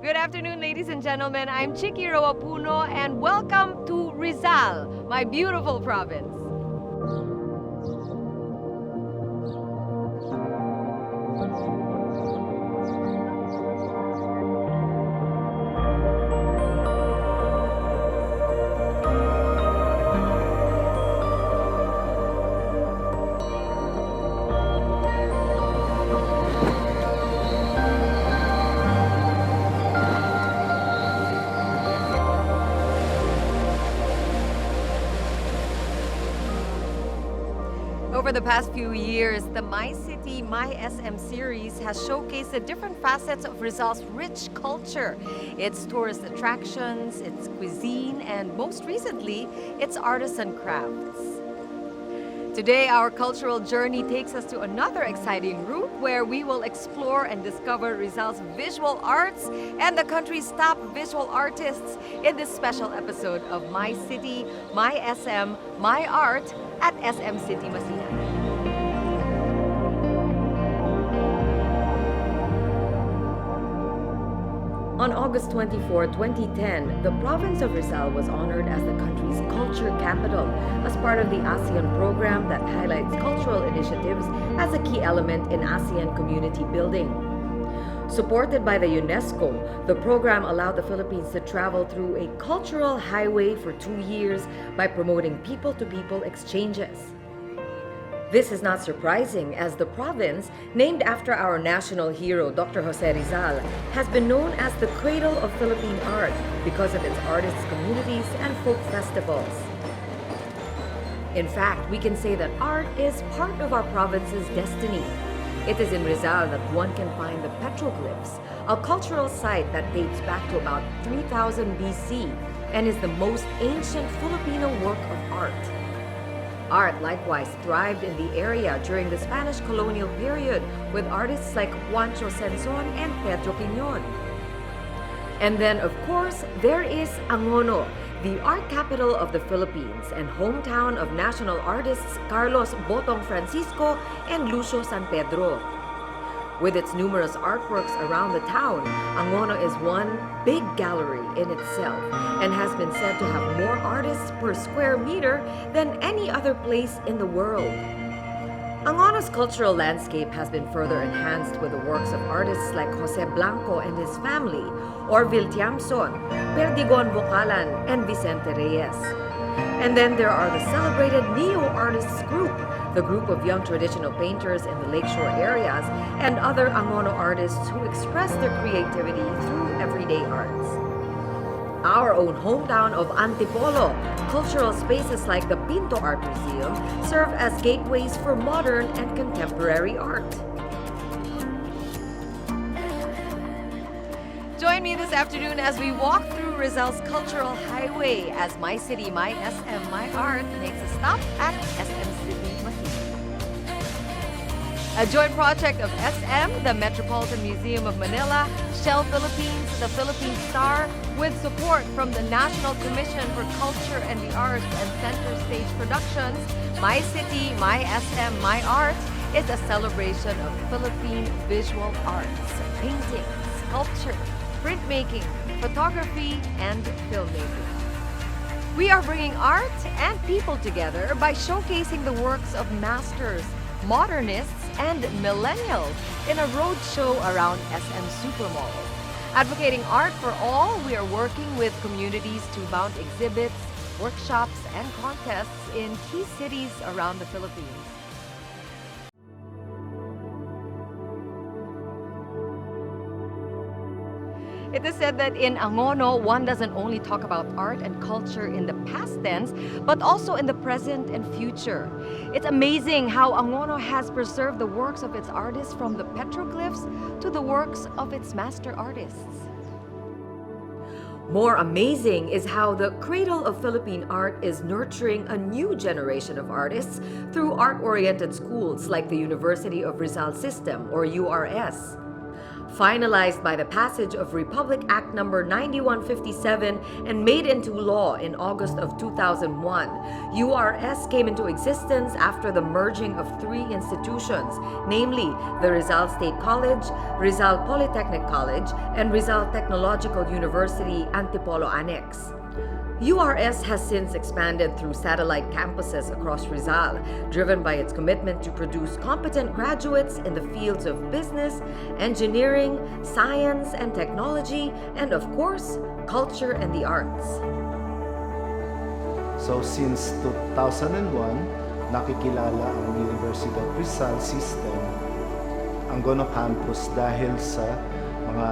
Good afternoon, ladies and gentlemen. I'm Chiki Rawapuno, and welcome to Rizal, my beautiful province. Over the past few years, the My City, My SM series has showcased the different facets of Rizal's rich culture, its tourist attractions, its cuisine, and most recently, its artists and crafts. Today, our cultural journey takes us to another exciting route where we will explore and discover Rizal's visual arts and the country's top visual artists in this special episode of My City, My SM, My Art at SM City Masihan. On August 24, 2010, the province of Rizal was honored as the country's culture capital as part of the ASEAN program that highlights cultural initiatives as a key element in ASEAN Community building. Supported by the UNESCO, the program allowed the Philippines to travel through a cultural highway for 2 years by promoting people-to-people exchanges. This is not surprising, as the province, named after our national hero Dr. Jose Rizal, has been known as the Cradle of Philippine Art because of its artists' communities and folk festivals. In fact, we can say that art is part of our province's destiny. It is in Rizal that one can find the petroglyphs, a cultural site that dates back to about 3000 BC and is the most ancient Filipino work of art. Art likewise thrived in the area during the Spanish colonial period with artists like Juancho Senson and Pedro. And then, of course, there is Angono, the art capital of the Philippines and hometown of national artists Carlos Botong Francisco and Lucio San Pedro. With its numerous artworks around the town, Angono is one big gallery in itself and has been said to have more artists per square meter than any other place in the world. Angono's cultural landscape has been further enhanced with the works of artists like Jose Blanco and his family, Orville Tiamson, Perdigon Bocalan, and Vicente Reyes. And then there are the celebrated Neo Artists Group, the group of young traditional painters in the lakeshore areas, and other Angono artists who express their creativity through everyday arts. Our own hometown of Antipolo, cultural spaces like the Pinto Art Museum serve as gateways for modern and contemporary art. Join me this afternoon as we walk through Rizal's cultural highway as My City, My SM, My Art makes a stop at SM City Masihan. A joint project of SM, the Metropolitan Museum of Manila, Shell Philippines, the Philippine Star, with support from the National Commission for Culture and the Arts and Center Stage Productions, My City, My SM, My Art is a celebration of Philippine visual arts, painting, sculpture, printmaking, photography, and filmmaking. We are bringing art and people together by showcasing the works of masters, modernists, and millennials in a roadshow around SM Supermalls. Advocating art for all, we are working with communities to mount exhibits, workshops, and contests in key cities around the Philippines. It is said that in Angono, one doesn't only talk about art and culture in the past tense, but also in the present and future. It's amazing how Angono has preserved the works of its artists from the petroglyphs to the works of its master artists. More amazing is how the Cradle of Philippine Art is nurturing a new generation of artists through art-oriented schools like the University of Rizal System, or URS. Finalized by the passage of Republic Act No. 9157 and made into law in August of 2001, URS came into existence after the merging of three institutions, namely the Rizal State College, Rizal Polytechnic College, and Rizal Technological University Antipolo Annex. URS has since expanded through satellite campuses across Rizal, driven by its commitment to produce competent graduates in the fields of business, engineering, science and technology, and of course, culture and the arts. So since 2001, nakikilala ang University of Rizal system ang Gono Campus dahil sa mga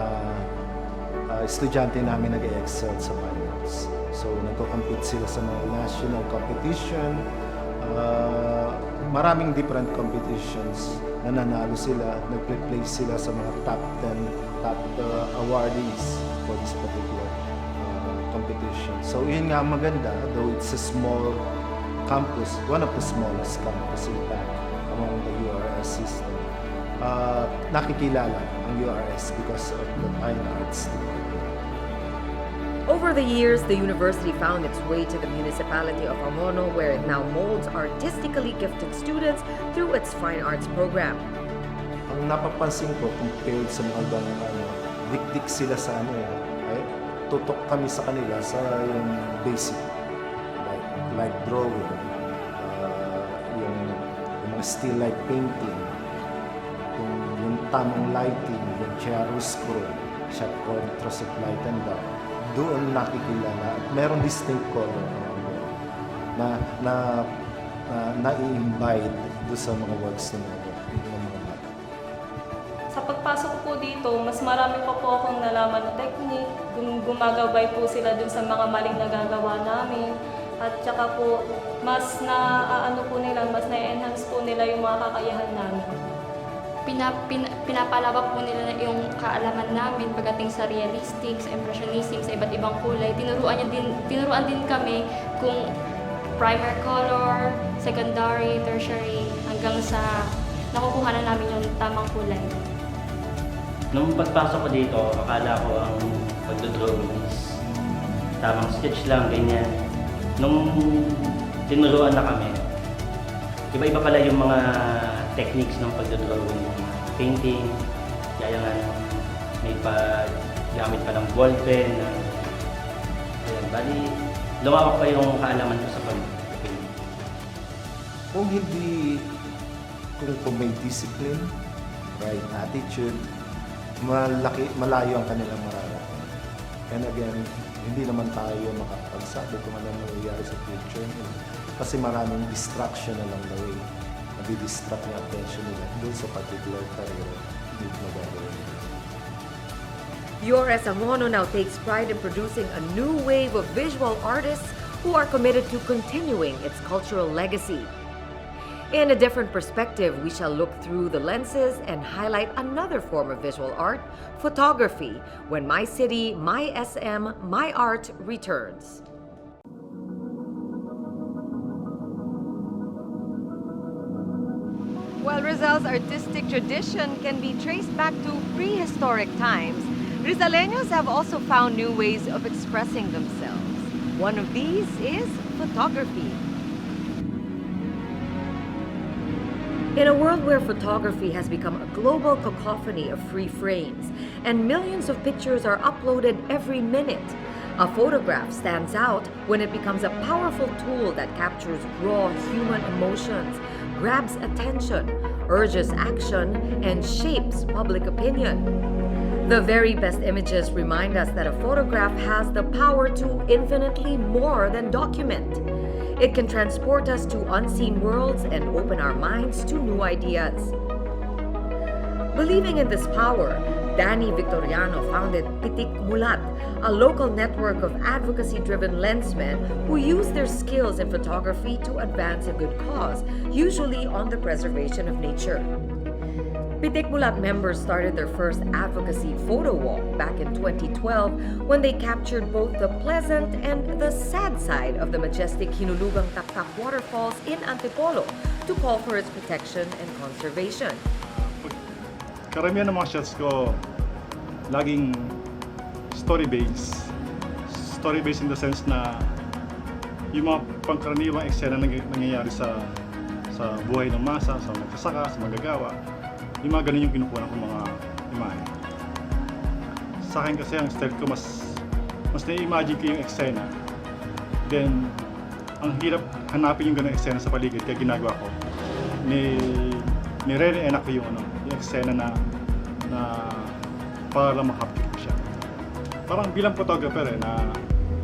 estudyante namin nag-excel sa finals. So, nagko-compete sila sa mga national competition, maraming different competitions, nananalo sila, nag-place sila sa mga top 10, top awardees for this particular competition. So, yun nga maganda, though it's a small campus, one of the smallest campus in fact, among the URS system. Nakikilala ang URS because of the fine arts. Over the years, the university found its way to the municipality of Amono, where it now molds artistically gifted students through its fine arts program. Ang napapansin ko compared sa mga ganun dikdik sila sa ay tutok kami sa kanila sa yung basic like drawing, yung mga still life painting, yung tamang lighting, yung chiaroscuro, shot contrast of light and dark. Doon nakikilala at meron distinct color na-invite doon sa mga works ng mga bata. Sa pagpasok po dito, mas marami pa po akong nalaman na technique, gumagabay po sila dun sa mga maling nagagawa namin, at saka po mas mas na-enhance po nila yung mga kakayahan namin. Pinapalawak po nila yung kaalaman namin pagdating sa realistic, sa impressionistic, sa iba't ibang kulay. Tinuruan din kami kung primer color, secondary, tertiary, hanggang sa nakukuha na namin yung tamang kulay. Nung pagpasok ko dito, akala ko ang pagdodrawing is tamang sketch lang, ganyan. Nung tinuruan na kami, iba-iba pala yung mga techniques ng pagdodrawing, painting, kaya nga may gamit pa ng ballpen. Bali, lumawak pa yung kaalaman ko sa pag-painting. Kung may discipline, right attitude, malayo ang kanilang mararating. And again, hindi naman tayo makapagsabi kung ano mangyayari sa future. Kasi maraming distraction along the way. Nadi-distract yung attention nila doon sa particular career na gagawin. URS Amono now takes pride in producing a new wave of visual artists who are committed to continuing its cultural legacy. In a different perspective, we shall look through the lenses and highlight another form of visual art, photography, when My City, My SM, My Art returns. While Rizal's artistic tradition can be traced back to prehistoric times, Rizaleños have also found new ways of expressing themselves. One of these is photography. In a world where photography has become a global cacophony of free frames and millions of pictures are uploaded every minute, a photograph stands out when it becomes a powerful tool that captures raw human emotions, grabs attention, urges action, and shapes public opinion. The very best images remind us that a photograph has the power to infinitely more than document. It can transport us to unseen worlds and open our minds to new ideas. Believing in this power, Danny Victoriano founded Pitik Mulat, a local network of advocacy-driven lensmen who use their skills in photography to advance a good cause, usually on the preservation of nature. Pitik Mulat members started their first advocacy photo walk back in 2012 when they captured both the pleasant and the sad side of the majestic Hinulugang Taktak waterfalls in Antipolo to call for its protection and conservation. Karamihan ng mga shots ko, laging story-based. Story-based in the sense na yung mga pangkaraniwang eksena na nangyayari sa buhay ng masa, sa magsasaka, sa manggagawa, yung mga ganun yung kinukuha ko mga imahe. Sa akin kasi ang style ko mas na-imagine ko yung eksena. Then, ang hirap hanapin yung ganung eksena sa paligid, kaya ginagawa ko. Nire-reenact ko yung eksena na para makapit ko siya. Parang bilang photographer na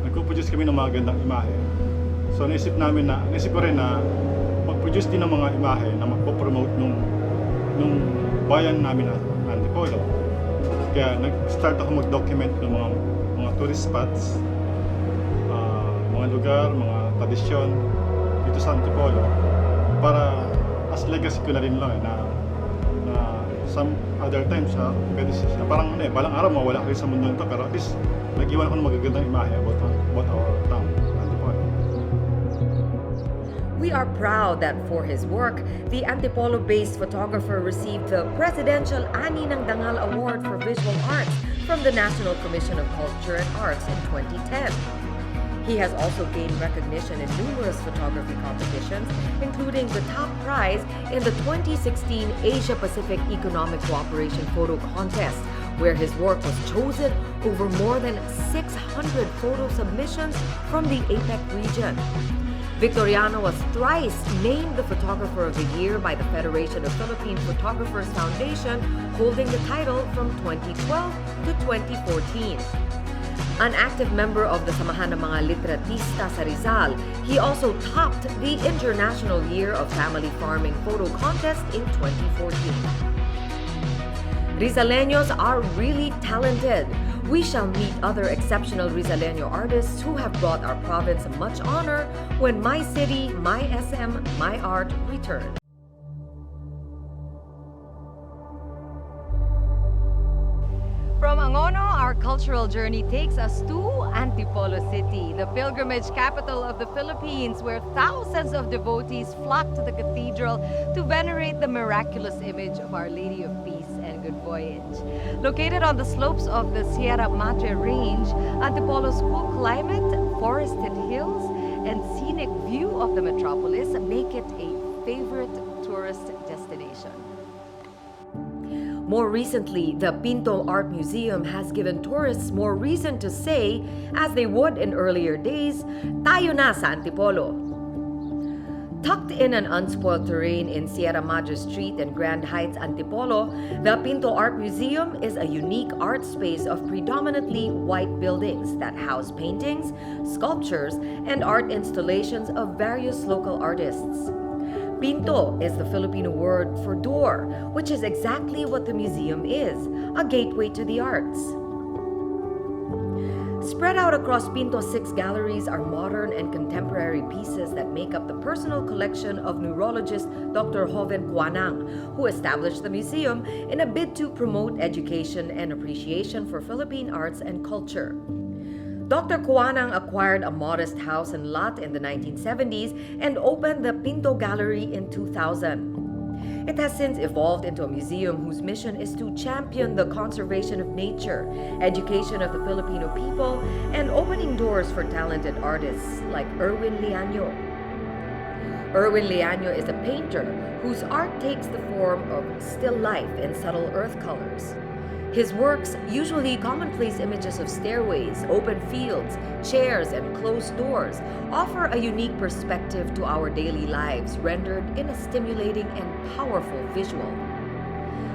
nagpo-produce kami ng mga gandang imahe. So naisip ko rin na mag-produce din ng mga imahe na magpo-promote nung bayan namin na Antipolo. Kaya nag-start ako mag-document ng mga tourist spots, mga lugar, mga tradisyon dito sa Antipolo para as legacy ko na rin lang na some other times pwede siya. Parang balang araw mawala ka rin sa mundo nito pero at least nag-iwan ako ng magagandang imahe about our town, Antipolo. We are proud that for his work, the Antipolo-based photographer received the Presidential Ani ng Dangal Award for Visual Arts from the National Commission of Culture and Arts in 2010. He has also gained recognition in numerous photography competitions, including the top prize in the 2016 Asia-Pacific Economic Cooperation Photo Contest, where his work was chosen over more than 600 photo submissions from the APEC region. Victoriano was thrice named the Photographer of the Year by the Federation of Philippine Photographers Foundation, holding the title from 2012 to 2014. An active member of the Samahan ng mga Litratista sa Rizal, he also topped the International Year of Family Farming Photo Contest in 2014. Rizaleños are really talented. We shall meet other exceptional Rizaleño artists who have brought our province much honor when My City, My SM, My Art return. From Angono, our cultural journey takes us to Antipolo City, the pilgrimage capital of the Philippines, where thousands of devotees flock to the cathedral to venerate the miraculous image of Our Lady of Peace and Good Voyage. Located on the slopes of the Sierra Madre Range, Antipolo's cool climate, forested hills, and scenic view of the metropolis make it a favorite tourist destination. More recently, the Pinto Art Museum has given tourists more reason to say, as they would in earlier days, "Tayo na sa Antipolo." Tucked in an unspoiled terrain in Sierra Madre Street and Grand Heights, Antipolo, the Pinto Art Museum is a unique art space of predominantly white buildings that house paintings, sculptures, and art installations of various local artists. Pinto is the Filipino word for door, which is exactly what the museum is, a gateway to the arts. Spread out across Pinto's 6 galleries are modern and contemporary pieces that make up the personal collection of neurologist Dr. Joven Cuanang, who established the museum in a bid to promote education and appreciation for Philippine arts and culture. Dr. Cuanang acquired a modest house and lot in the 1970s and opened the Pinto Gallery in 2000. It has since evolved into a museum whose mission is to champion the conservation of nature, education of the Filipino people, and opening doors for talented artists like Erwin Liaño. Erwin Liaño is a painter whose art takes the form of still life in subtle earth colors. His works, usually commonplace images of stairways, open fields, chairs, and closed doors, offer a unique perspective to our daily lives, rendered in a stimulating and powerful visual.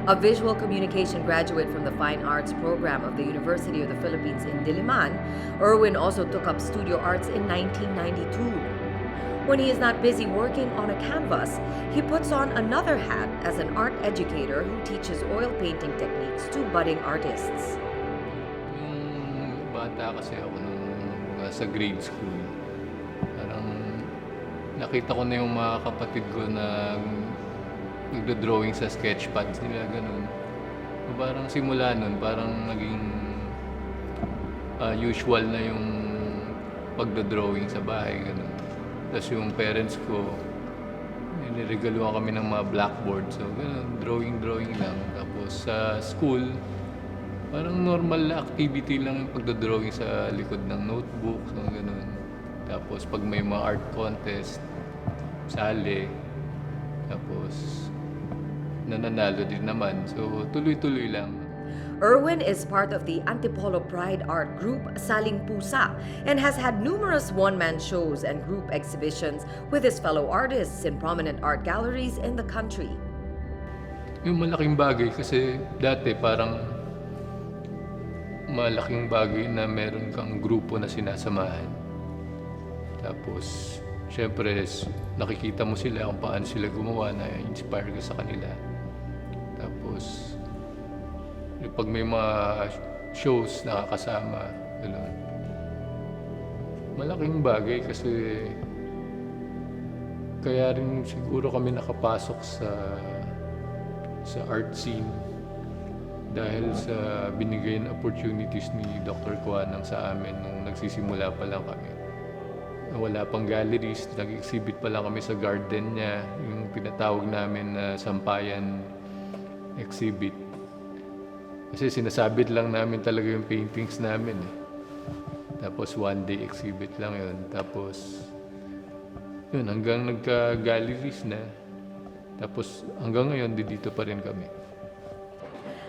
A visual communication graduate from the Fine Arts program of the University of the Philippines in Diliman, Erwin also took up studio arts in 1992. When he is not busy working on a canvas, he puts on another hat as an art educator who teaches oil painting techniques to budding artists. Yung bata kasi ako nung sa grade school, parang nakita ko na yung mga kapatid ko na nagdo-drawing sa sketchpad nila, ganun. So, parang simula nun, parang naging usual na yung pagdo-drawing sa bahay, ganun. Tapos yung parents ko, niregaluhan kami ng mga blackboard. So, ganun, drawing lang. Tapos sa school, Parang normal na activity lang yung pagdodrawing sa likod ng notebook, so ganun. Tapos pag may mga art contest, sali, tapos nananalo din naman. So tuloy-tuloy lang. Erwin is part of the Antipolo Pride art group Saling Pusa and has had numerous one-man shows and group exhibitions with his fellow artists in prominent art galleries in the country. Yung malaking bagay kasi dati parang malaking bagay na meron kang grupo na sinasamahan. Tapos, syempre, nakikita mo sila kung paano sila gumawa, na-inspire ka sa kanila. Tapos, pag may mga shows nakakasama, gano'n. Malaking bagay kasi kaya rin siguro kami nakapasok sa art scene dahil sa binigay na opportunities ni Dr. Kuanang sa amin nung nagsisimula pa lang kami. Wala pang galleries, nag-exhibit pa lang kami sa garden niya, yung pinatawag namin na sampayan exhibit. Kasi sinasabit lang namin talaga yung paintings namin eh. Tapos one day exhibit lang yun. Tapos yun, hanggang nagka-galleries na. Tapos hanggang ngayon, dito pa rin kami.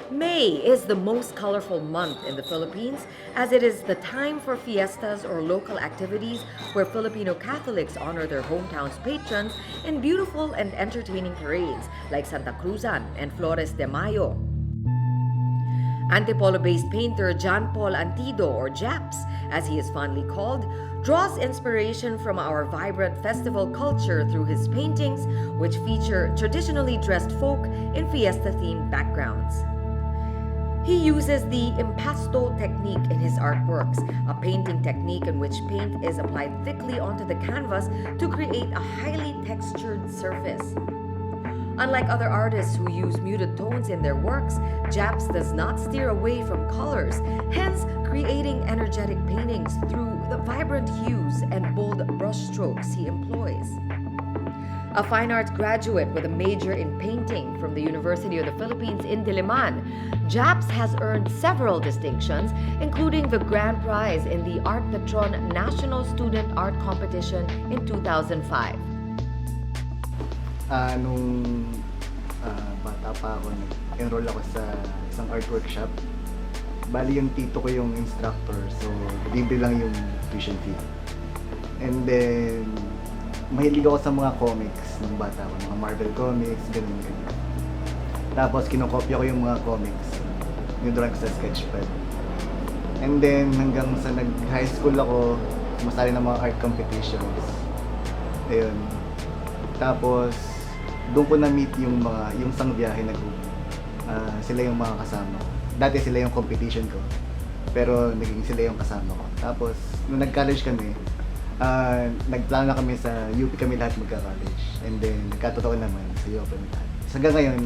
May is the most colorful month in the Philippines as it is the time for fiestas or local activities where Filipino Catholics honor their hometown's patrons in beautiful and entertaining parades like Santa Cruzan and Flores de Mayo. Antipolo-based painter John Paul Antido, or Japs, as he is fondly called, draws inspiration from our vibrant festival culture through his paintings, which feature traditionally dressed folk in fiesta-themed backgrounds. He uses the impasto technique in his artworks, a painting technique in which paint is applied thickly onto the canvas to create a highly textured surface. Unlike other artists who use muted tones in their works, Japs does not steer away from colors, hence creating energetic paintings through the vibrant hues and bold brushstrokes he employs. A fine arts graduate with a major in painting from the University of the Philippines in Diliman, Japs has earned several distinctions, including the grand prize in the Art Petron National Student Art Competition in 2005. Nung bata pa ako, nag-enroll ako sa isang art workshop. Bali yung tito ko yung instructor, so libre lang yung tuition fee. And then, mahilig ako sa mga comics nung bata ko, mga Marvel comics, ganun. Tapos kinokopya ko yung mga comics, yung drawing ko sa sketchpad. And then, hanggang sa nag-high school ako, sumasali ng mga art competitions. Ayun. Tapos, doon ko na-meet yung sangbiyahe na group. Sila yung mga kasama ko. Dati sila yung competition ko, pero naging sila yung kasama ko. Tapos, nung nag-college kami, nagplano na kami sa UP kami lahat magka-college. And then, nagkatotoo naman sa UP kami lahat. Hanggang ngayon,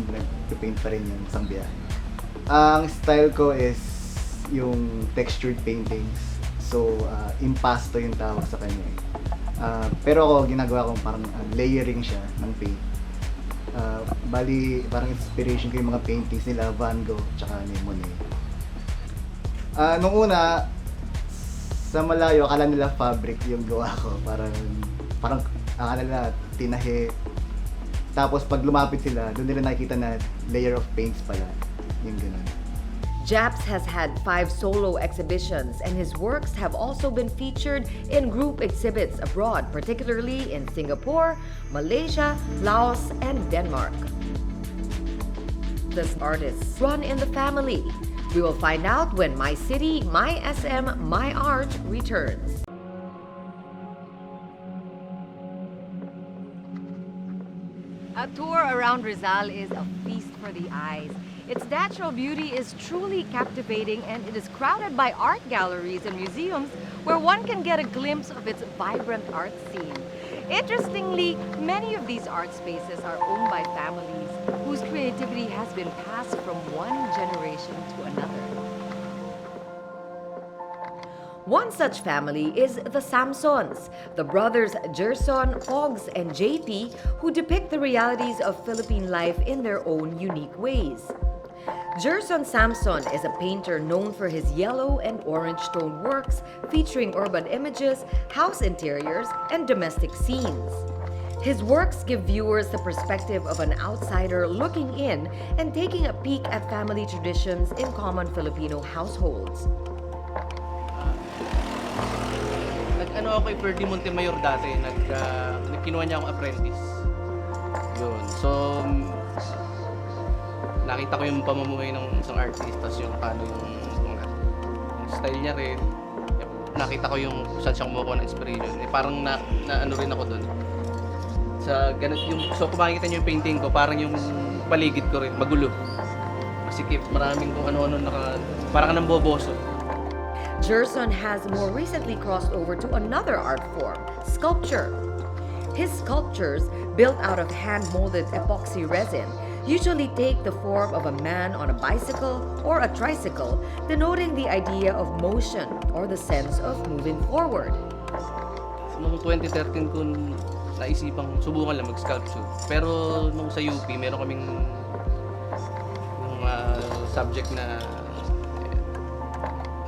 nag-paint pa rin yung sangbiyahe. Ang style ko is yung textured paintings. So, impasto yung tawag sa kanya. Pero ako, ginagawa kong parang layering siya ng paint. Bali, parang inspiration ko yung mga paintings nila, Van Gogh, tsaka ni Monet. Nung una, sa malayo, akala nila fabric yung gawa ko. Parang akala nila tinahe. Tapos pag lumapit sila, doon nila nakikita na layer of paints pala. Yung ganun. Japs has had 5 solo exhibitions, and his works have also been featured in group exhibits abroad, particularly in Singapore, Malaysia, Laos, and Denmark. This artists run in the family. We will find out when My City, My SM, My Art returns. A tour around Rizal is a feast for the eyes. Its natural beauty is truly captivating, and it is crowded by art galleries and museums where one can get a glimpse of its vibrant art scene. Interestingly, many of these art spaces are owned by families whose creativity has been passed from one generation to another. One such family is the Samsons, the brothers Gerson, Pogs, and JP, who depict the realities of Philippine life in their own unique ways. Gerson Samson is a painter known for his yellow and orange tone works featuring urban images, house interiors, and domestic scenes. His works give viewers the perspective of an outsider looking in and taking a peek at family traditions in common Filipino households. Nag-ano ako kay Ferdy Montemayor dati, kinuha niya akong apprentice. Yun. So, nakita ko yung pamumuhay ng isang artist, tapos yung paano yung style niya rin. Nakita ko yung saan siya kumukuha ng inspiration. Parang na ano rin ako doon. So kung makikita niyo yung painting ko, parang yung paligid ko rin, magulo. Masikip, maraming kung ano-ano parang nang boboso. Gerson has more recently crossed over to another art form, sculpture. His sculptures, built out of hand-molded epoxy resin, usually take the form of a man on a bicycle or a tricycle, denoting the idea of motion or the sense of moving forward. Noong 2013 ko naisipang subukan lang mag-sculpture. Pero nung sa UP, meron kaming subject na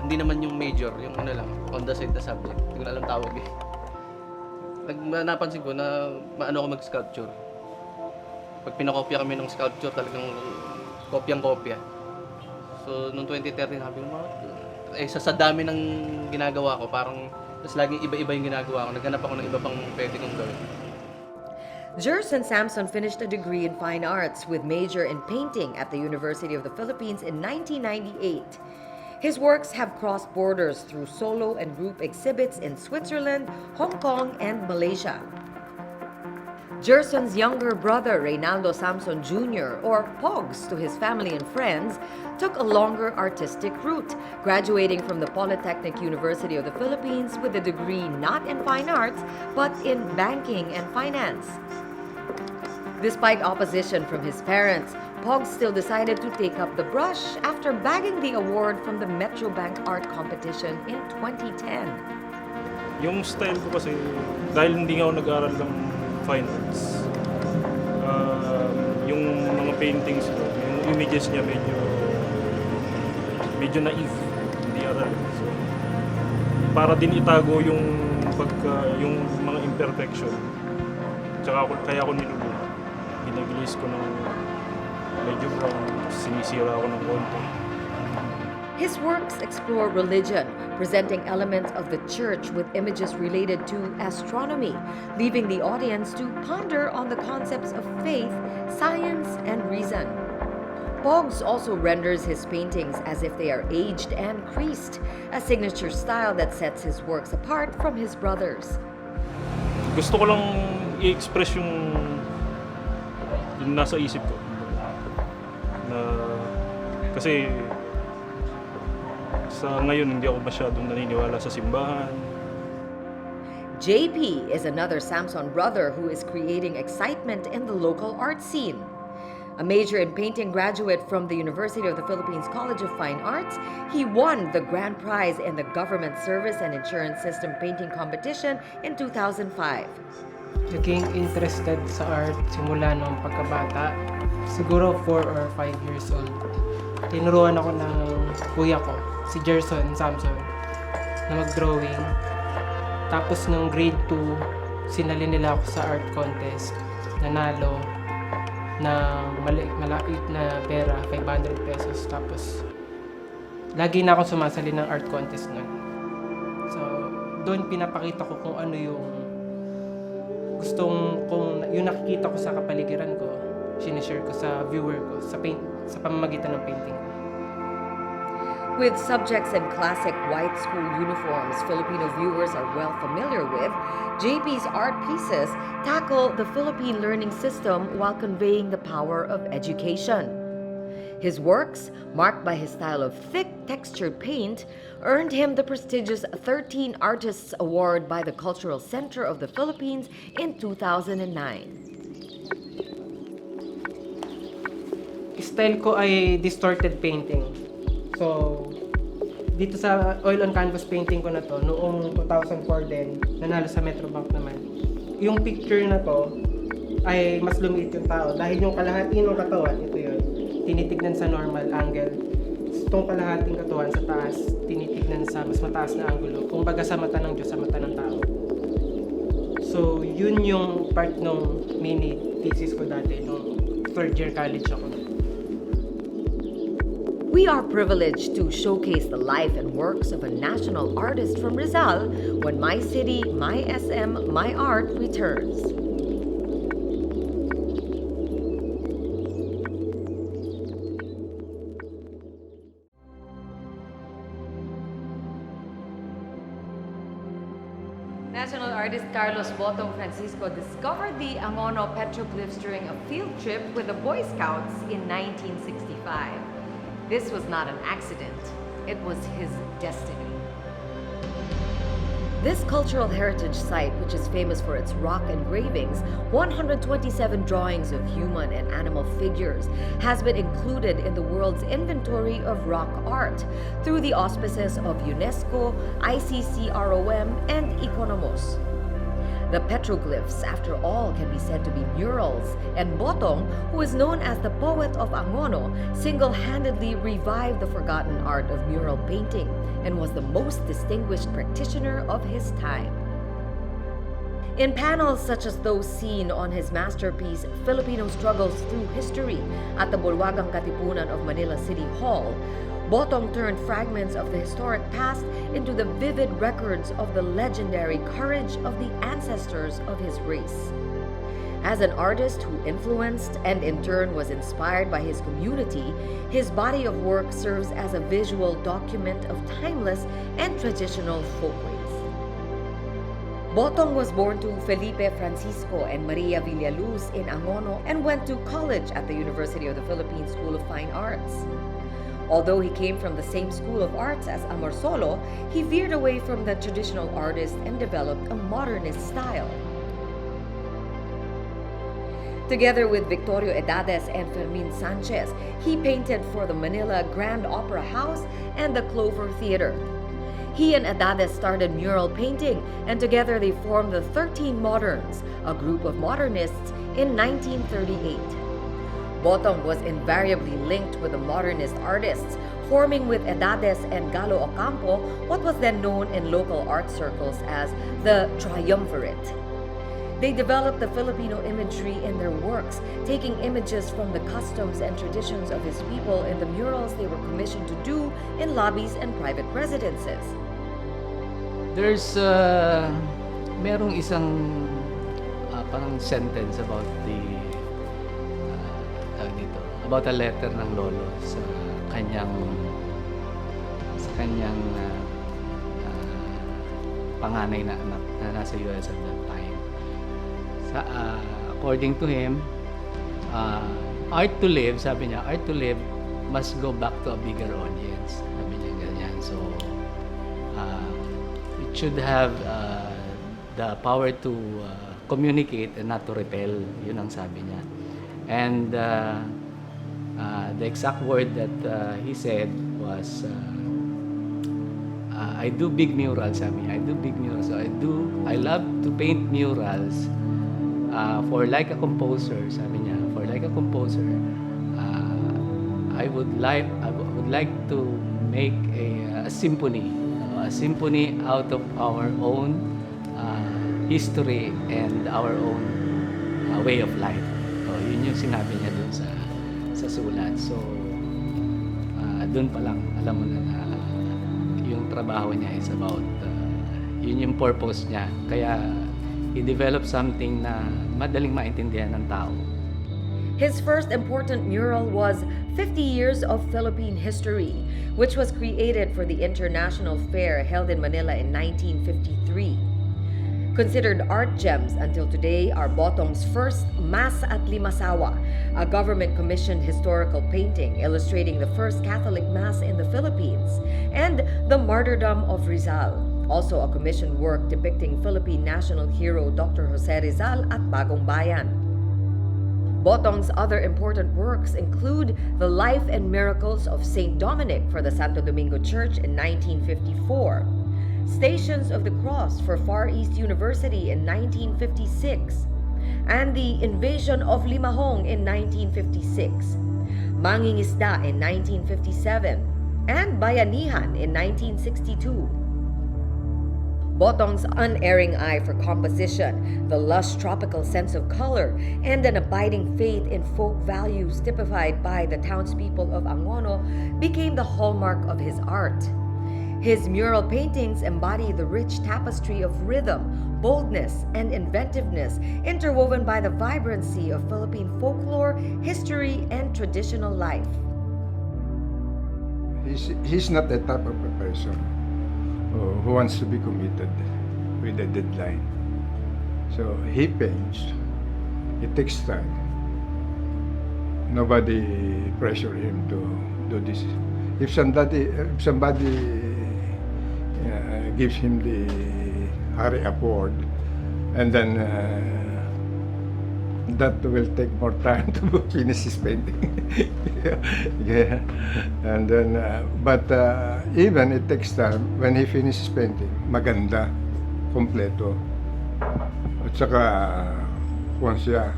hindi naman yung major, yung ano lang, on the side na subject. Hindi ko na alam tawag eh. Napansin ko na maano ako mag-sculpture. Pag pinakopya kami ng sculpture, talagang kopyang-kopya. So, noong 2013, sabi ko, sa dami ng ginagawa ko, parang, tapos laging iba-iba yung ginagawa ko. Naghanap ako ng iba pang pwede kong gawin. Gerson Samson finished a degree in fine arts with major in painting at the University of the Philippines in 1998. His works have crossed borders through solo and group exhibits in Switzerland, Hong Kong, and Malaysia. Gerson's younger brother, Reynaldo Samson Jr., or Pogs to his family and friends, took a longer artistic route, graduating from the Polytechnic University of the Philippines with a degree not in fine arts, but in banking and finance. Despite opposition from his parents, Pogs still decided to take up the brush after bagging the award from the Metrobank Art Competition in 2010. Yung style ko kasi, dahil hindi nga ako nag-aral ng fine arts, yung mga paintings ko, yung images niya medyo naive, hindi aral. So, para din itago yung mga imperfection. Kaya ako niluluha. Ginaglis ko ng medyo brown, sinisira ako ng konti. His works explore religion, presenting elements of the church with images related to astronomy, leaving the audience to ponder on the concepts of faith, science, and reason. Pogs also renders his paintings as if they are aged and creased, a signature style that sets his works apart from his brothers. Gusto ko lang i-express yung nasa isip ko. Kasi sa ngayon hindi ako masyadong naniniwala sa simbahan. JP is another Samson brother who is creating excitement in the local art scene. A major in painting graduate from the University of the Philippines College of Fine Arts, he won the grand prize in the Government Service and Insurance System Painting Competition in 2005. Naging interested sa art simula noong pagkabata, siguro 4 or 5 years old. Tinuruan ako ng kuya ko, si Gerson Samson, na mag-drawing. Tapos nung grade 2, sinali nila ako sa art contest. Nanalo ng malait na pera, 500 pesos. Tapos lagi na ako sumasali ng art contest nun. So doon pinapakita ko kung ano yung kung yung nakikita ko sa kapaligiran ko, sinishare ko sa viewer ko sa pamamagitan ng painting. With subjects in classic white school uniforms Filipino viewers are well familiar with, JP's art pieces tackle the Philippine learning system while conveying the power of education. His works, marked by his style of thick textured paint, earned him the prestigious 13 Artists Award by the Cultural Center of the Philippines in 2009. Style ko ay distorted painting. So, dito sa oil on canvas painting ko na to, noong 2004 din, nanalo sa Metrobank naman. Yung picture na to ay mas lumiit yung tao dahil yung kalahati ng katawan, ito yun. tinitignan sa normal angle. Itong kalahating katawan sa taas, tinitignan sa mas mataas na anggulo. Kumbaga sa mata ng Diyos, sa mata ng tao. So, yun yung part ng mini thesis ko dati, nung third year college ako. We are privileged to showcase the life and works of a national artist from Rizal when My City, My SM, My Art returns. National artist Carlos Botong Francisco discovered the Angono petroglyphs during a field trip with the Boy Scouts in 1965. This was not an accident, it was his destiny. This cultural heritage site, which is famous for its rock engravings, 127 drawings of human and animal figures, has been included in the world's inventory of rock art through the auspices of UNESCO, ICCROM, and Economos. The petroglyphs, after all, can be said to be murals, and Botong, who is known as the poet of Angono, single-handedly revived the forgotten art of mural painting and was the most distinguished practitioner of his time. In panels such as those seen on his masterpiece, Filipino Struggles Through History at the Bulwagang Katipunan of Manila City Hall, Botong turned fragments of the historic past into the vivid records of the legendary courage of the ancestors of his race. As an artist who influenced and in turn was inspired by his community, his body of work serves as a visual document of timeless and traditional folkways. Botong was born to Felipe Francisco and Maria Villaluz in Angono and went to college at the University of the Philippines School of Fine Arts. Although he came from the same school of arts as Amorsolo, he veered away from the traditional artist and developed a modernist style. Together with Victorio Edades and Fermin Sanchez, he painted for the Manila Grand Opera House and the Clover Theater. He and Edades started mural painting, and together they formed the 13 Moderns, a group of modernists, in 1938. Botong was invariably linked with the modernist artists, forming with Edades and Galo Ocampo what was then known in local art circles as the Triumvirate. They developed the Filipino imagery in their works, taking images from the customs and traditions of his people in the murals they were commissioned to do in lobbies and private residences. There's merong isang parang sentence about about a letter ng lolo sa kanyang panganay na anak na nasa US at that time. According to him, art to live, sabi niya, art to live must go back to a bigger audience. Sabi niya ganyan. So, it should have the power to communicate and not to repel. Yun ang sabi niya. And the exact word that he said was, I do big murals, sabi niya. I do big murals. So I love to paint murals for like a composer, sabi niya. For like a composer, I would like to make a symphony out of our own history and our own way of life. So, yun yung sinabi niya dun sa sulat. So, dun pa lang, alam mo na yung trabaho niya is about, yun yung purpose niya. Kaya, he developed something na madaling maintindihan ng tao. His first important mural was 50 Years of Philippine History, which was created for the International Fair held in Manila in 1953. Considered art gems until today are Botong's first Mass at Limasawa, a government-commissioned historical painting illustrating the first Catholic Mass in the Philippines, and The Martyrdom of Rizal, also a commissioned work depicting Philippine national hero Dr. Jose Rizal at Bagong Bayan. Botong's other important works include The Life and Miracles of Saint Dominic for the Santo Domingo Church in 1954, Stations of the Cross for Far East University in 1956, and The Invasion of Limahong in 1956. Mangingisda in 1957, and Bayanihan in 1962. Botong's unerring eye for composition, the lush tropical sense of color, and an abiding faith in folk values typified by the townspeople of Angono became the hallmark of his art. His mural paintings embody the rich tapestry of rhythm, boldness, and inventiveness interwoven by the vibrancy of Philippine folklore, history, and traditional life. He's not the type of a person who wants to be committed with a deadline. So he paints. It takes time. Nobody pressure him to do this. If somebody gives him the hurry upward, and then that will take more time to finish his painting. Yeah. And then, but even it takes time. When he finishes painting, maganda, kompleto. At saka, kung siya,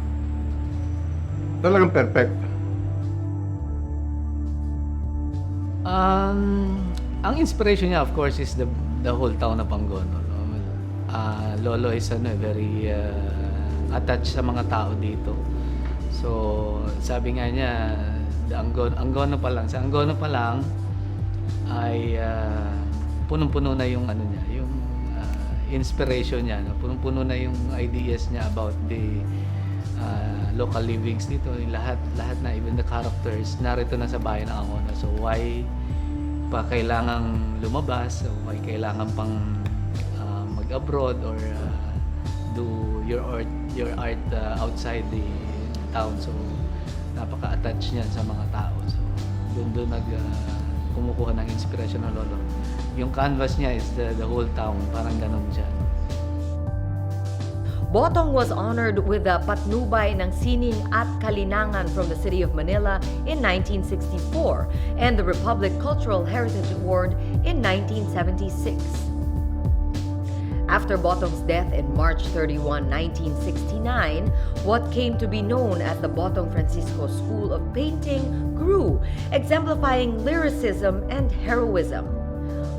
talagang perfect. Ang inspiration niya, of course, is the whole town of Angono. No? Lolo is very attached sa mga tao dito. So, sabi nga niya, Angono pa lang. Sa Angono pa lang ay punong-puno na yung ano niya, yung inspiration niya, no? Punong-puno na yung ideas niya about the local livings dito. Yung lahat na, even the characters, narito na sa bayan ng Angono. So, why pa kailangang lumabas, o why kailangan pang mag-abroad or do your art outside the town. So, napaka-attach niyan sa mga tao. So, doon kumukuha ng inspiration ng lolo. Yung canvas niya is the whole town. Parang ganun siya. Botong was honored with the Patnubay ng Sining at Kalinangan from the city of Manila in 1964 and the Republic Cultural Heritage Award in 1976. After Botong's death in March 31, 1969, what came to be known as the Botong Francisco School of Painting grew, exemplifying lyricism and heroism.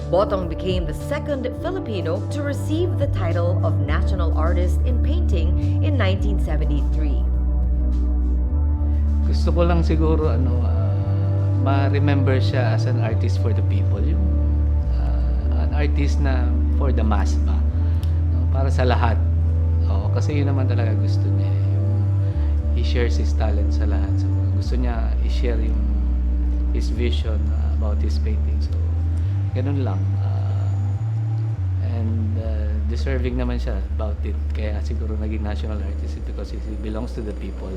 Botong became the second Filipino to receive the title of National Artist in Painting in 1973. Gusto ko lang siguro ma-remember siya as an artist for the people, yung an artist na for the mass ba, no? Para sa lahat. Kasi yun naman talaga gusto niya, yung he shares his talent sa lahat. So gusto niya i-share yung his vision about his painting. So ganun lang. And deserving naman siya about it. Kaya siguro naging national artist because he belongs to the people.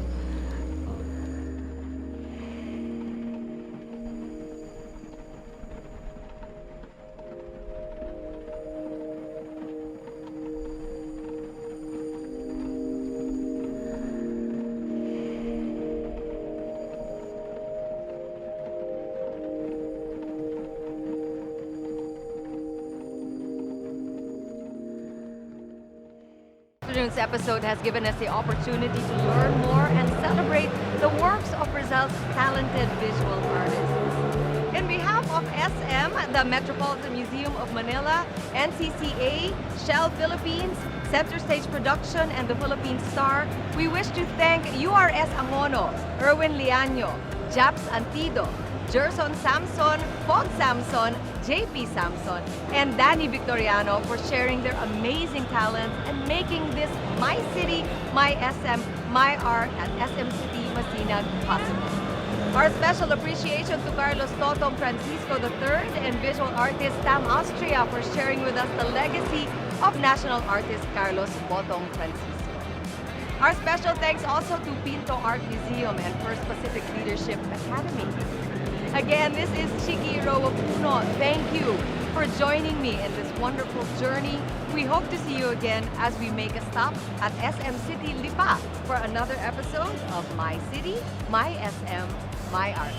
This episode has given us the opportunity to learn more and celebrate the works of Rizal's talented visual artists. In behalf of SM, the Metropolitan Museum of Manila, NCCA, Shell Philippines, Center Stage Production, and the Philippine Star, we wish to thank URS Angono, Erwin Liaño, Japs Antido, Gerson Samson, Fog Samson, JP Samson, and Danny Victoriano for sharing their amazing talents and making this My City, My SM, My Art at SM City Masinag possible. Our special appreciation to Carlos Totong Francisco III and visual artist Tam Austria for sharing with us the legacy of national artist Carlos Botong Francisco. Our special thanks also to Pinto Art Museum and First Pacific Leadership Academy. Again, this is Chiki Rowapuno. Thank you for joining me in this wonderful journey. We hope to see you again as we make a stop at SM City Lipa for another episode of My City, My SM, My Art.